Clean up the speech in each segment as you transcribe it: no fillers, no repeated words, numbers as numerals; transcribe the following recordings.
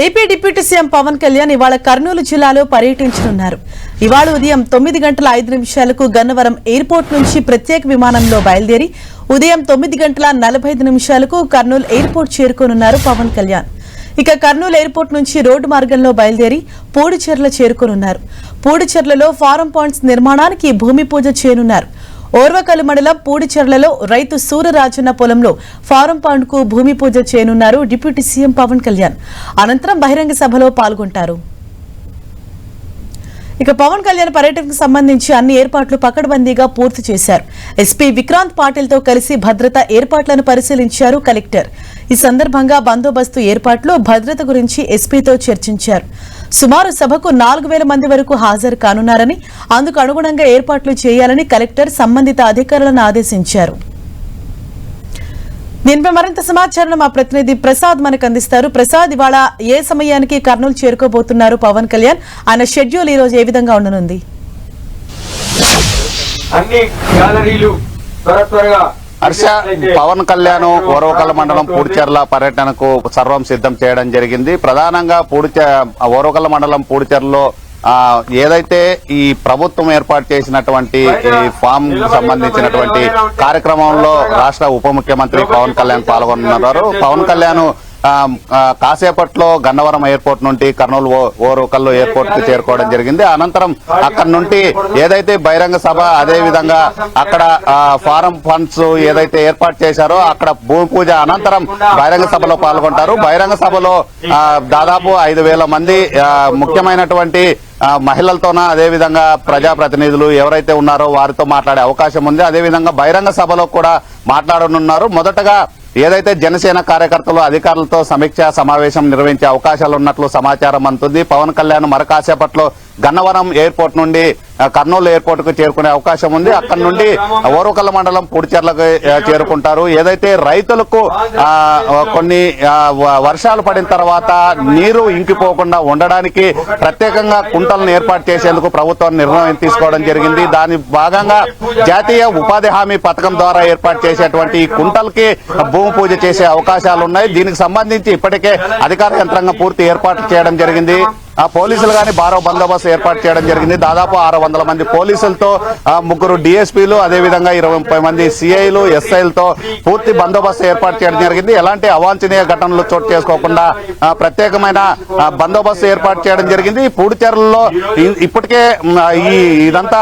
AP deputy CM Pawan Kalyan ఇవాళ కర్నూలు జిల్లాలో పర్యటించనున్నారు. ఇవాళ ఉదయం 9:05 గన్నవరం ఎయిర్పోర్ట్ నుంచి ప్రత్యేక విమానంలో బయలుదేరి ఉదయం 9:45 కర్నూలు ఎయిర్పోర్ట్ చేరుకోనున్నారు పవన్ కళ్యాణ్. ఇక కర్నూలు ఎయిర్పోర్ట్ నుంచి రోడ్డు మార్గంలో బయలుదేరి పూడిచెర్ల చేరుకోనున్నారు. పూడిచెర్లలో ఫారం పాయింట్స్ నిర్మాణానికి భూమి పూజ చేయనున్నారు. ఓర్వకల్లు మండలం పూడిచెర్లలో రైతు సూరరాజన్న పొలంలో ఫారం పాయింట్ కు భూమి పూజ చేయనున్నారు డిప్యూటీ సీఎం పవన్ కళ్యాణ్. అనంతరం బహిరంగ సభలో పాల్గొంటారు. ఇక పవన్ కళ్యాణ్ పర్యటనకు సంబంధించి అన్ని ఏర్పాట్లు పకడ్బందీగా పూర్తి చేశారు. ఎస్పీ విక్రాంత్ పాటిల్తో కలిసి భద్రతా ఏర్పాట్లను పరిశీలించారు కలెక్టర్. ఈ సందర్భంగా బందోబస్తు ఏర్పాట్లు, భద్రత గురించి ఎస్పీతో చర్చించారు. సుమారు సభకు 4000 మంది వరకు హాజరు కానున్నారని, అందుకు అనుగుణంగా ఏర్పాట్లు చేయాలని కలెక్టర్ సంబంధిత అధికారులను ఆదేశించారు. దీనిపై మరింత సమాచారం మా ప్రతినిధి ప్రసాద్ మనకు అందిస్తారు. ప్రసాద్, ఇవాళ ఏ సమయానికి కర్నూలు చేరుకోబోతున్నారు పవన్ కళ్యాణ్? ఆయన షెడ్యూల్ ఈ రోజు ఏ విధంగా ఉండనుంది? పవన్ కళ్యాణ్ ఓర్వకల్లు మండలం పూడిచెర్ల పర్యటనకు సర్వం సిద్ధం చేయడం జరిగింది. ప్రధానంగా ఓర్వకల్లు మండలం పూడిచెర్లలో ఏదైతే ఈ ప్రభుత్వం ఏర్పాటు చేసినటువంటి ఫామ్ సంబంధించినటువంటి కార్యక్రమంలో రాష్ట్ర ఉప ముఖ్యమంత్రి పవన్ కళ్యాణ్ పాల్గొన్నారు. పవన్ కళ్యాణ్ కాసేపట్లో గన్నవరం ఎయిర్పోర్ట్ నుండి కర్నూలు ఓర్వకల్లు ఎయిర్పోర్ట్ కు చేరుకోవడం జరిగింది. అనంతరం అక్కడ నుండి ఏదైతే బహిరంగ సభ, అదే విధంగా అక్కడ ఫారం ఫండ్స్ ఏదైతే ఏర్పాటు చేశారో అక్కడ భూమి పూజ అనంతరం బహిరంగ సభలో పాల్గొంటారు. బహిరంగ సభలో దాదాపు 5000 మంది ముఖ్యమైనటువంటి మహిళలతోన, అదేవిధంగా ప్రజాప్రతినిధులు ఎవరైతే ఉన్నారో వారితో మాట్లాడే అవకాశం ఉంది. అదేవిధంగా బహిరంగ సభలో కూడా మాట్లాడనున్నారు. మొదటగా ఏదైతే జనసేన కార్యకర్తలు అధికారులతో సమీక్షా సమావేశం నిర్వహించే అవకాశాలు ఉన్నట్లు సమాచారం అందుతుంది. పవన్ కళ్యాణ్ మరకాసేపట్లో గన్నవరం ఎయిర్పోర్ట్ నుండి కర్నూలు ఎయిర్పోర్ట్ కు చేరుకునే అవకాశం ఉంది. అక్కడ నుండి ఓర్వకల్లు మండలం పూడిచెర్లకు చేరుకుంటారు. ఏదైతే రైతులకు కొన్ని వర్షాలు పడిన తర్వాత నీరు ఇంకిపోకుండా ఉండడానికి ప్రత్యేకంగా కుంటలను ఏర్పాటు చేసేందుకు ప్రభుత్వం నిర్ణయం తీసుకోవడం జరిగింది. దాని భాగంగా జాతీయ ఉపాధి హామీ పథకం ద్వారా ఏర్పాటు చేసేటువంటి ఈ కుంటలకి భూమి పూజ చేసే అవకాశాలు ఉన్నాయి. దీనికి సంబంధించి ఇప్పటికే అధికార యంత్రాంగం పూర్తి ఏర్పాట్లు చేయడం జరిగింది. పోలీసులు గాని భారీ బందోబస్తు ఏర్పాటు చేయడం జరిగింది. దాదాపు 600 మంది పోలీసులతో 3 డిఎస్పీలు, అదేవిధంగా 20 మంది సిఐలు, ఎస్ఐలతో పూర్తి బందోబస్తు ఏర్పాటు చేయడం జరిగింది. ఎలాంటి అవాంఛనీయ ఘటనలు చోటు చేసుకోకుండా ప్రత్యేకమైన బందోబస్తు ఏర్పాటు చేయడం జరిగింది. పూడిచెర్లలో ఇప్పటికే ఇదంతా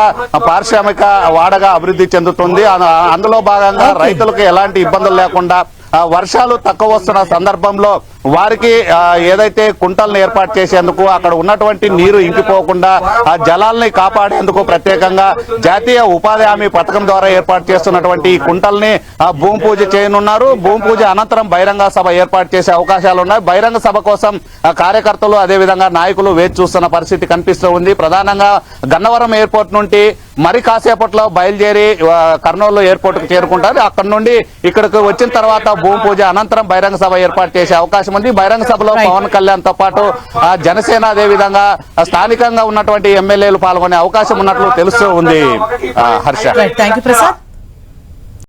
పారిశ్రామిక వాడగా అభివృద్ధి చెందుతుంది. అందులో భాగంగా రైతులకు ఎలాంటి ఇబ్బందులు లేకుండా వర్షాలు తక్కువ వస్తున్న సందర్భంలో వారికి ఏదైతే కుంటలను ఏర్పాటు చేసేందుకు, అక్కడ ఉన్నటువంటి నీరు ఇంకిపోకుండా ఆ జలాల్ని కాపాడేందుకు ప్రత్యేకంగా జాతీయ ఉపాధి హామీ పథకం ద్వారా ఏర్పాటు చేస్తున్నటువంటి ఈ కుంటల్ని భూమి పూజ చేయనున్నారు. భూమి పూజ అనంతరం బహిరంగ సభ ఏర్పాటు చేసే అవకాశాలు ఉన్నాయి. బహిరంగ సభ కోసం కార్యకర్తలు, అదేవిధంగా నాయకులు వేచి చూస్తున్న పరిస్థితి కనిపిస్తూ ఉంది. ప్రధానంగా గన్నవరం ఎయిర్పోర్ట్ నుండి మరి కాసేపట్లో బయలుదేరి కర్నూలు ఎయిర్పోర్ట్ కు చేరుకుంటారు. అక్కడ నుండి ఇక్కడికి వచ్చిన తర్వాత భూమి పూజ అనంతరం బహిరంగ సభ ఏర్పాటు చేసే అవకాశం ఉంది. బహిరంగ సభలో పవన్ కళ్యాణ్ తో పాటు జనసేన, అదేవిధంగా స్థానికంగా ఉన్నటువంటి ఎమ్మెల్యేలు పాల్గొనే అవకాశం ఉన్నట్లు తెలుస్తూ ఉంది. హర్ష.